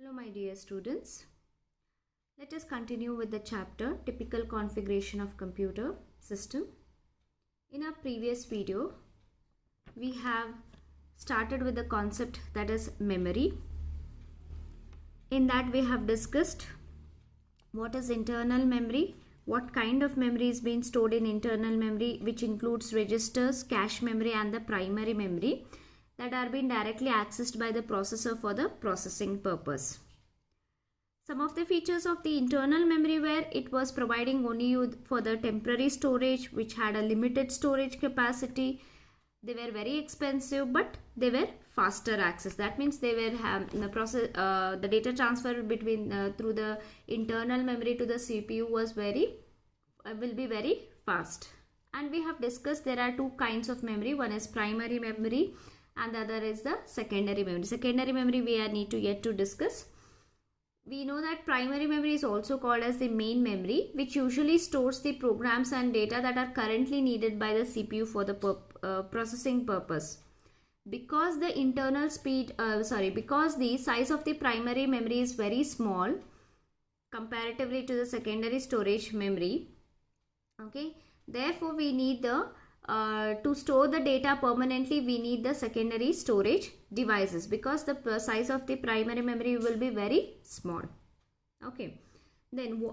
Hello my dear students. Let us continue with the chapter Typical Configuration of Computer System. In our previous video, we have started with the concept that is memory. In that we have discussed what is internal memory, what kind of memory is being stored in internal memory, which includes registers, cache memory and the primary memory that are being directly accessed by the processor for the processing purpose. Some of the features of the internal memory were it was providing only for the temporary storage which had a limited storage capacity. They were very expensive but they were faster access. That means they were the data transfer between through the internal memory to the CPU was will be very fast. And we have discussed there are two kinds of memory. One is primary memory and the other is the secondary memory. Secondary memory we need to yet to discuss. We know that primary memory is also called as the main memory, which usually stores the programs and data that are currently needed by the CPU for the processing purpose. Because the because the size of the primary memory is very small comparatively to the secondary storage memory, okay, therefore we need the to store the data permanently we need the secondary storage devices because the size of the primary memory will be very small. Okay, then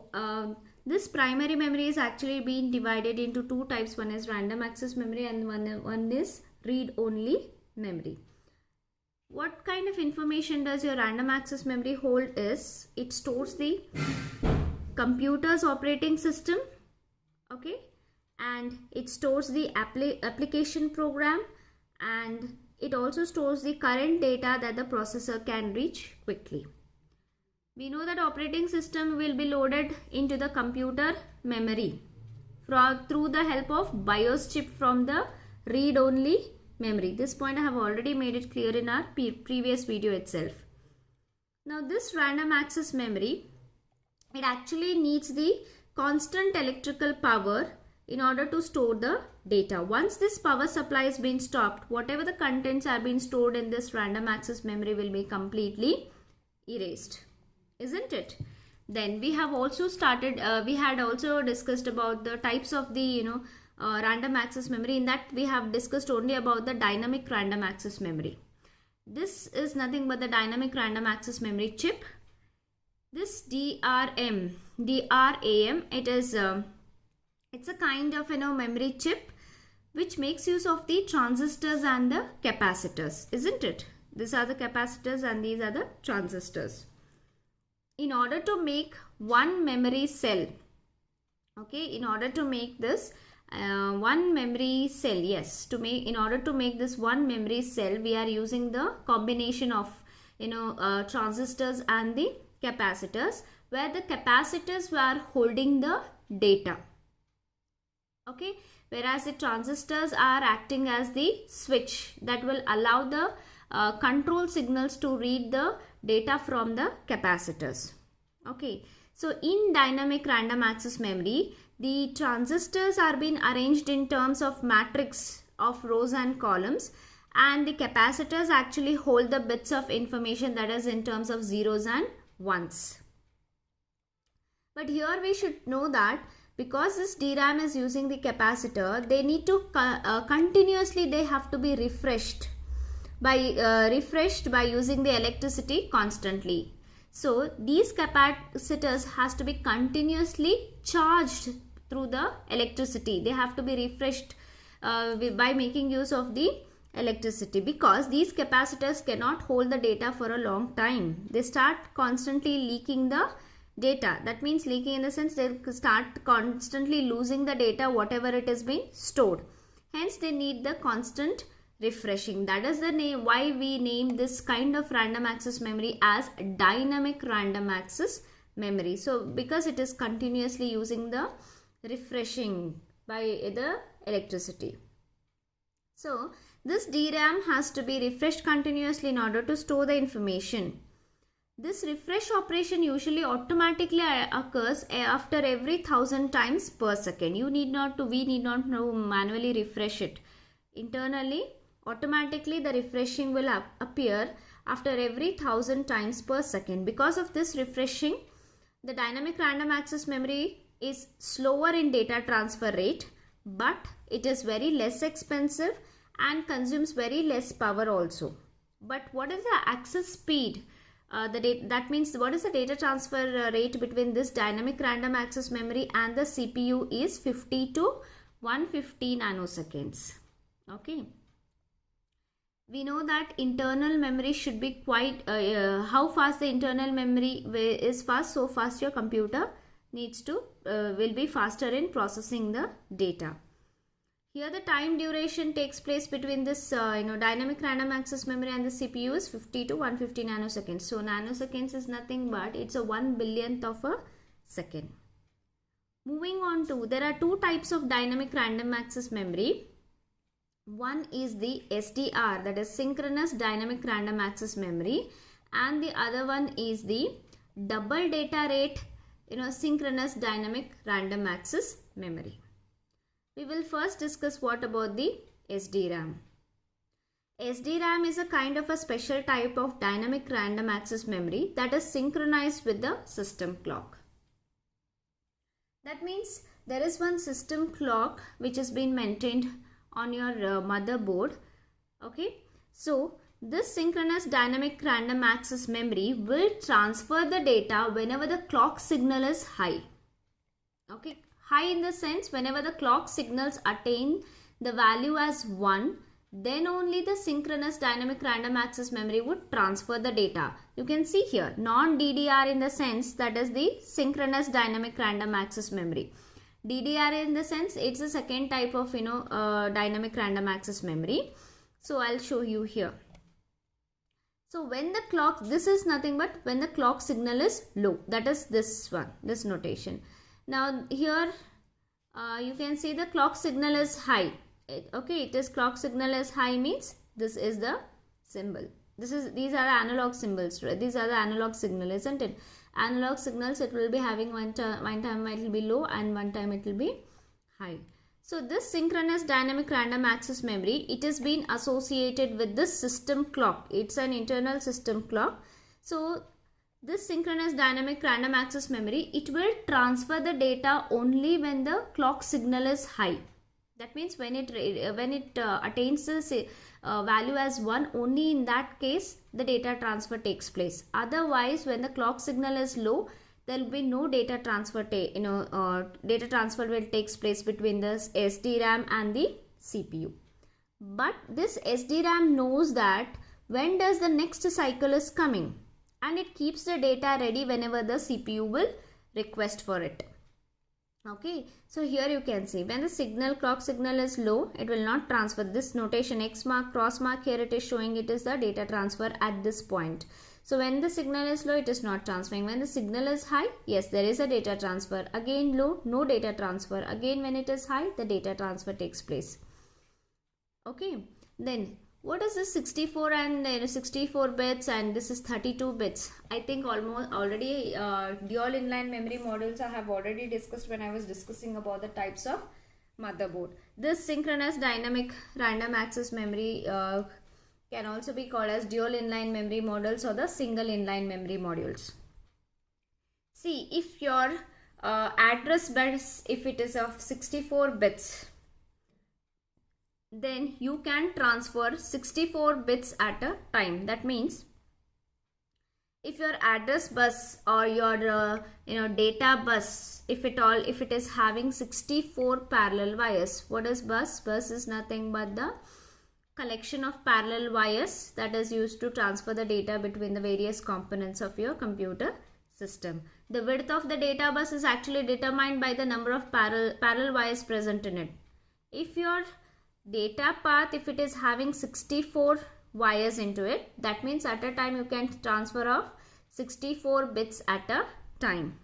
this primary memory is actually being divided into two types. One is random access memory and one is read only memory. What kind of information does your random access memory hold is it stores the computer's operating system, okay, and it stores the application program, and it also stores the current data that the processor can reach quickly. We know that operating system will be loaded into the computer memory through the help of BIOS chip from the read-only memory. This point I have already made it clear in our previous video itself. Now this random access memory, it actually needs the constant electrical power in order to store the data. Once this power supply is being stopped, whatever the contents are being stored in this random access memory will be completely erased, isn't it? Then we have also started, we had also discussed about the types of the random access memory. In that we have discussed only about the dynamic random access memory. This is nothing but the dynamic random access memory chip. This DRAM, it is it's a kind of memory chip which makes use of the transistors and the capacitors, isn't it? These are the capacitors and these are the transistors. In order to make one memory cell, okay, in order to make this one memory cell, yes, in order to make this one memory cell, we are using the combination of transistors and the capacitors, where the capacitors were holding the data. Okay, whereas the transistors are acting as the switch that will allow the control signals to read the data from the capacitors. Okay, so in dynamic random access memory, the transistors are being arranged in terms of matrix of rows and columns, and the capacitors actually hold the bits of information that is in terms of zeros and ones. But here we should know that because this DRAM is using the capacitor, they need to continuously, they have to be refreshed by using the electricity constantly. So these capacitors has to be continuously charged through the electricity. They have to be refreshed by making use of the electricity, because these capacitors cannot hold the data for a long time. They start constantly leaking the data. That means leaking in the sense they start constantly losing the data whatever it is being stored. Hence they need the constant refreshing. That is the name why we name this kind of random access memory as dynamic random access memory. So because it is continuously using the refreshing by the electricity. So this DRAM has to be refreshed continuously in order to store the information. This refresh operation usually automatically occurs after every 1000 times per second. We need not manually refresh it. Internally, automatically the refreshing will appear after every 1000 times per second. Because of this refreshing, the dynamic random access memory is slower in data transfer rate, but it is very less expensive and consumes very less power also. But what is the access speed? That means what is the data transfer rate between this dynamic random access memory and the CPU is 50 to 150 nanoseconds. Okay. We know that internal memory should be quite, how fast the internal memory is fast, so fast your computer needs to, will be faster in processing the data. Here the time duration takes place between this dynamic random access memory and the CPU is 50 to 150 nanoseconds. So nanoseconds is nothing but it's a 1/1000th of a second. Moving on to, there are two types of dynamic random access memory. One is the SDR, that is synchronous dynamic random access memory, and the other one is the double data rate synchronous dynamic random access memory. We will first discuss what about the SDRAM. SDRAM is a kind of a special type of dynamic random access memory that is synchronized with the system clock. That means there is one system clock which has been maintained on your motherboard. Okay, so this synchronous dynamic random access memory will transfer the data whenever the clock signal is high. Okay, high in the sense whenever the clock signals attain the value as 1, then only the synchronous dynamic random access memory would transfer the data. You can see here non-DDR in the sense that is the synchronous dynamic random access memory. DDR in the sense it's a second type of dynamic random access memory. So I'll show you here. So when the clock, this is nothing but when the clock signal is low, that is this one, this notation. Now here you can see the clock signal is high. Okay, it is clock signal is high means this is the symbol. These are analog symbols. These are the analog signal, isn't it? Analog signals, it will be having one time it will be low and one time it will be high. So this synchronous dynamic random access memory, it has been associated with this system clock. It's an internal system clock. So this synchronous dynamic random access memory, it will transfer the data only when the clock signal is high. That means when it attains this value as 1, only in that case the data transfer takes place. Otherwise, when the clock signal is low, there will be no data transfer. Data transfer will takes place between the SDRAM and the CPU. But this SDRAM knows that when does the next cycle is coming, and it keeps the data ready whenever the CPU will request for it. Okay, so here you can see when the clock signal is low, it will not transfer. This notation X mark, cross mark, here it is showing it is the data transfer at this point. So when the signal is low, it is not transferring. When the signal is high, yes, there is a data transfer. Again low, no data transfer. Again when it is high, the data transfer takes place. Okay, then what is this 64 and 64 bits and this is 32 bits? I think almost already dual inline memory modules I have already discussed when I was discussing about the types of motherboard. This synchronous dynamic random access memory can also be called as dual inline memory modules or the single inline memory modules. See, if your address bus, if it is of 64 bits, then you can transfer 64 bits at a time. That means if your address bus or your data bus, if it is having 64 parallel wires. What is bus? Bus is nothing but the collection of parallel wires that is used to transfer the data between the various components of your computer system. The width of the data bus is actually determined by the number of parallel wires present in it. If your data path, if it is having 64 wires into it, that means at a time you can transfer of 64 bits at a time.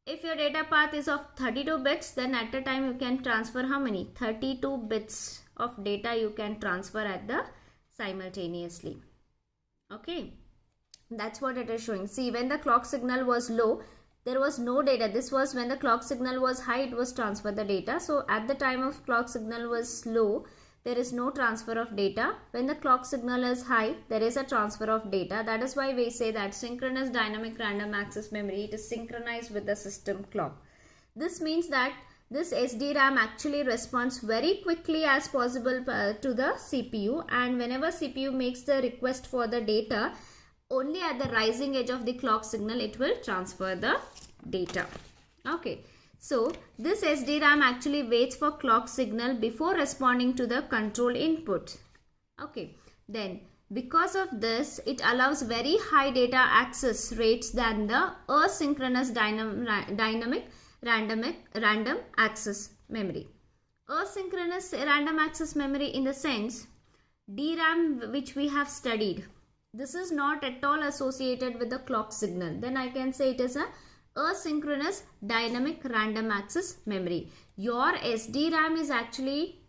If your data path is of 32 bits, then at a time you can transfer how many? 32 bits of data you can transfer at the simultaneously. Okay, that's what it is showing. See, when the clock signal was low, there was no data. This was when the clock signal was high, it was transfer the data. So at the time of clock signal was low, there is no transfer of data. When the clock signal is high, there is a transfer of data. That is why we say that synchronous dynamic random access memory, it is synchronized with the system clock. This means that this SDRAM actually responds very quickly as possible to the CPU, and whenever CPU makes the request for the data, only at the rising edge of the clock signal it will transfer the data. Okay. So this SDRAM actually waits for clock signal before responding to the control input. Okay. Then because of this, it allows very high data access rates than the asynchronous dynamic random access memory. Asynchronous random access memory, in the sense, DRAM which we have studied, this is not at all associated with the clock signal. Then I can say it is a asynchronous dynamic random access memory. Your SDRAM is actually,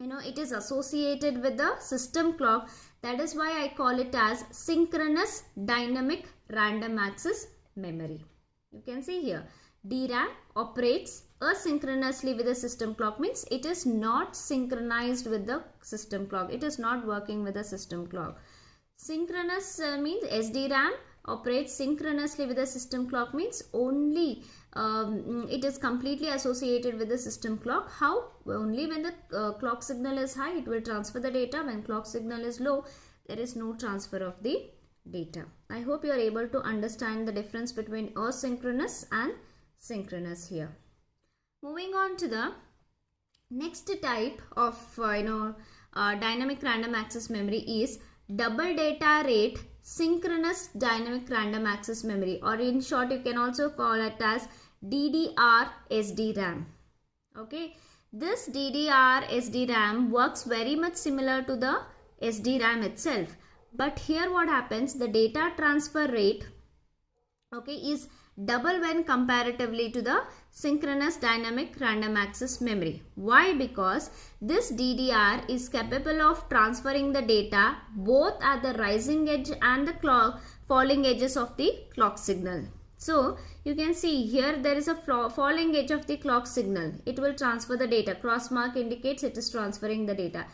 it is associated with the system clock. That is why I call it as synchronous dynamic random access memory. You can see here, DRAM operates asynchronously with the system clock, means it is not synchronized with the system clock. It is not working with the system clock. Synchronous means SDRAM operates synchronously with the system clock, means only it is completely associated with the system clock. How? Only when the clock signal is high, it will transfer the data. When clock signal is low, there is no transfer of the data. I hope you are able to understand the difference between asynchronous and synchronous here. Moving on to the next type of dynamic random access memory is double data rate synchronous dynamic random access memory, or in short you can also call it as DDR SDRAM. Okay, this DDR SDRAM works very much similar to the SDRAM itself, but here what happens, the data transfer rate, okay, is double when comparatively to the synchronous dynamic random access memory. Why? Because this DDR is capable of transferring the data both at the rising edge and the falling edges of the clock signal. So you can see here there is a falling edge of the clock signal. It will transfer the data. Cross mark indicates it is transferring the data.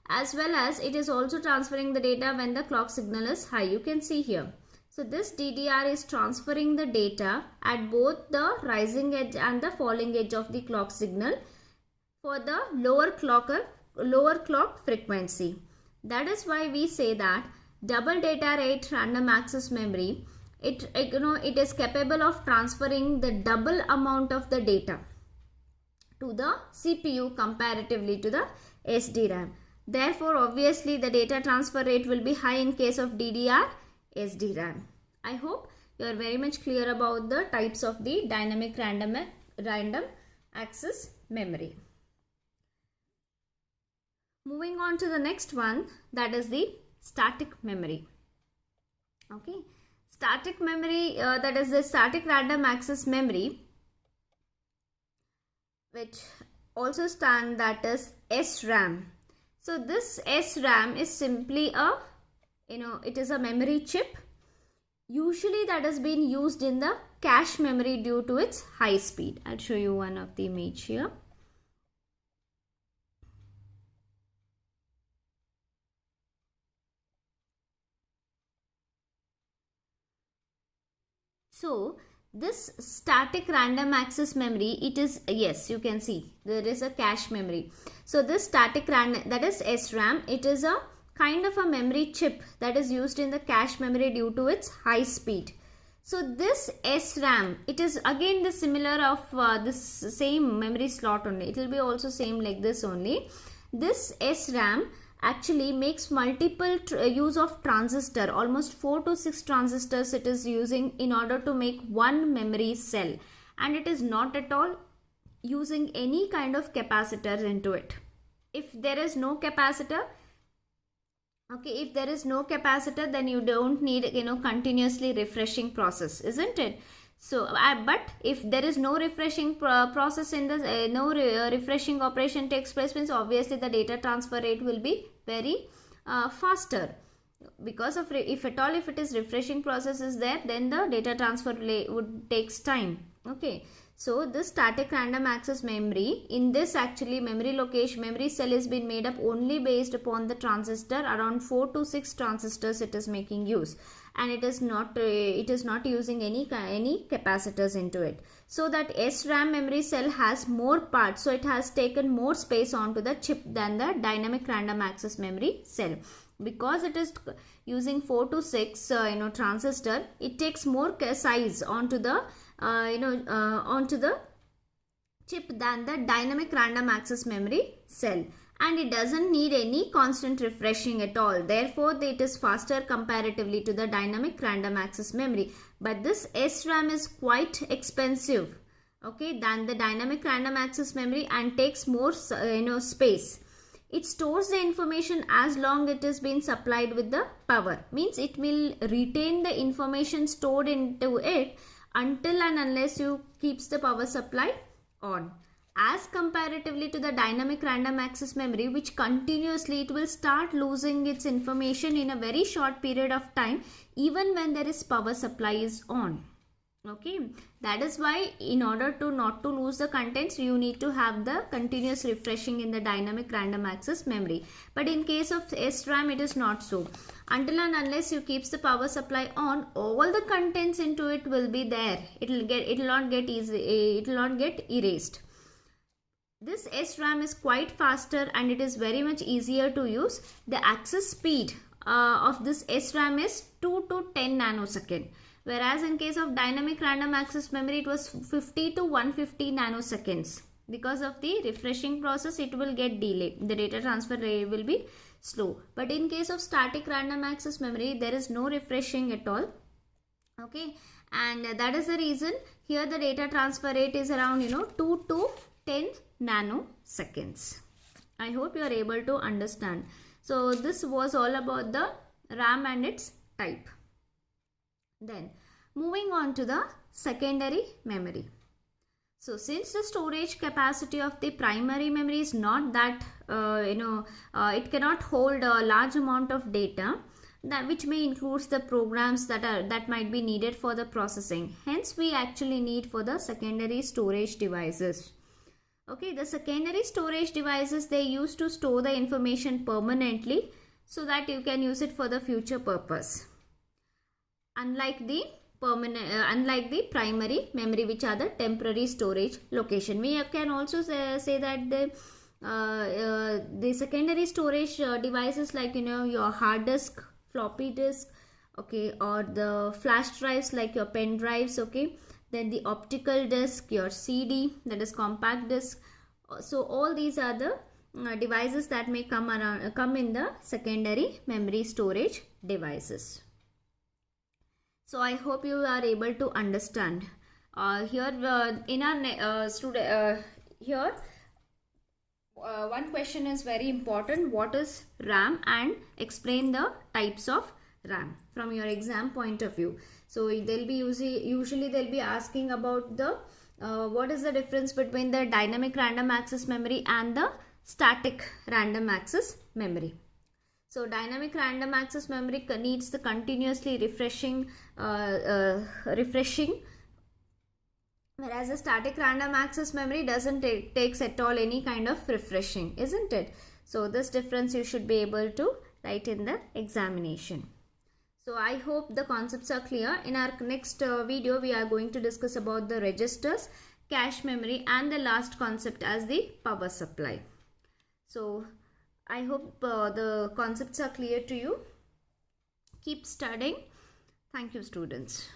As well as it is also transferring the data when the clock signal is high. You can see here. So this DDR is transferring the data at both the rising edge and the falling edge of the clock signal for the lower clock frequency. That is why we say that double data rate random access memory, it is capable of transferring the double amount of the data to the CPU comparatively to the SDRAM. Therefore, obviously the data transfer rate will be high in case of DDR SDRAM. I hope you are very much clear about the types of the dynamic random access memory. Moving on to the next one, that is the static memory. Okay, static memory, that is the static random access memory, which also stands that is SRAM. So this SRAM is simply a it is a memory chip. Usually that has been used in the cache memory due to its high speed. I'll show you one of the image here. So this static random access memory, it is, yes, you can see there is a cache memory. So this static random, that is SRAM, it is a kind of a memory chip that is used in the cache memory due to its high speed. So this SRAM, it is again the similar of this same memory slot only. It will be also same like this only. This SRAM actually makes multiple use of transistor, almost 4 to 6 transistors it is using in order to make one memory cell, and it is not at all using any kind of capacitor into it. If there is no capacitor, okay, if there is no capacitor, then you don't need continuously refreshing process, isn't it? So but if there is no refreshing process in the refreshing operation takes place, means obviously the data transfer rate will be very faster, because of if at all if it is refreshing process is there, then the data transfer would takes time. Okay, So this static random access memory, in this actually memory cell is been made up only based upon the transistor. Around 4 to 6 transistors it is making use, and it is not using any capacitors into it. So that SRAM memory cell has more parts, so it has taken more space onto the chip than the dynamic random access memory cell. Because it is using 4 to 6 transistor, it takes more size onto the onto the chip than the dynamic random access memory cell, and it doesn't need any constant refreshing at all. Therefore it is faster comparatively to the dynamic random access memory. But this SRAM is quite expensive, okay, than the dynamic random access memory, and takes more space. It stores the information as long it is being supplied with the power. Means it will retain the information stored into it until and unless you keeps the power supply on, as comparatively to the dynamic random access memory, which continuously it will start losing its information in a very short period of time, even when there is power supply is on. Okay, that is why in order to not to lose the contents, you need to have the continuous refreshing in the dynamic random access memory. But in case of SRAM, it is not so. Until and unless you keeps the power supply on, all the contents into it will be there. It will not get erased. This SRAM is quite faster and it is very much easier to use. The access speed of this SRAM is 2 to 10 nanosecond. Whereas in case of dynamic random access memory, it was 50 to 150 nanoseconds. Because of the refreshing process, it will get delayed. The data transfer will be slow. But in case of static random access memory, there is no refreshing at all. Okay, and that is the reason here the data transfer rate is around 2 to 10 nanoseconds. I hope you are able to understand. So this was all about the RAM and its type. Then moving on to the secondary memory. So since the storage capacity of the primary memory is not that it cannot hold a large amount of data, that which may include the programs that might be needed for the processing. Hence we actually need for the secondary storage devices. Okay, the secondary storage devices, they used to store the information permanently so that you can use it for the future purpose. Unlike the primary memory, which are the temporary storage location. We can also say that the secondary storage devices like your hard disk, floppy disk, okay, or the flash drives like your pen drives, okay, then the optical disk, your CD, that is compact disk. So all these are the devices that may come in the secondary memory storage devices. So I hope you are able to understand. Here in our one question is very important. What is RAM, and explain the types of RAM from your exam point of view. So they'll be usually they'll be asking about the what is the difference between the dynamic random access memory and the static random access memory. So dynamic random access memory needs the continuously refreshing, whereas the static random access memory doesn't takes at all any kind of refreshing, isn't it? So this difference you should be able to write in the examination. So I hope the concepts are clear. In our next video, we are going to discuss about the registers, cache memory, and the last concept as the power supply. So I hope the concepts are clear to you. Keep studying. Thank you, students.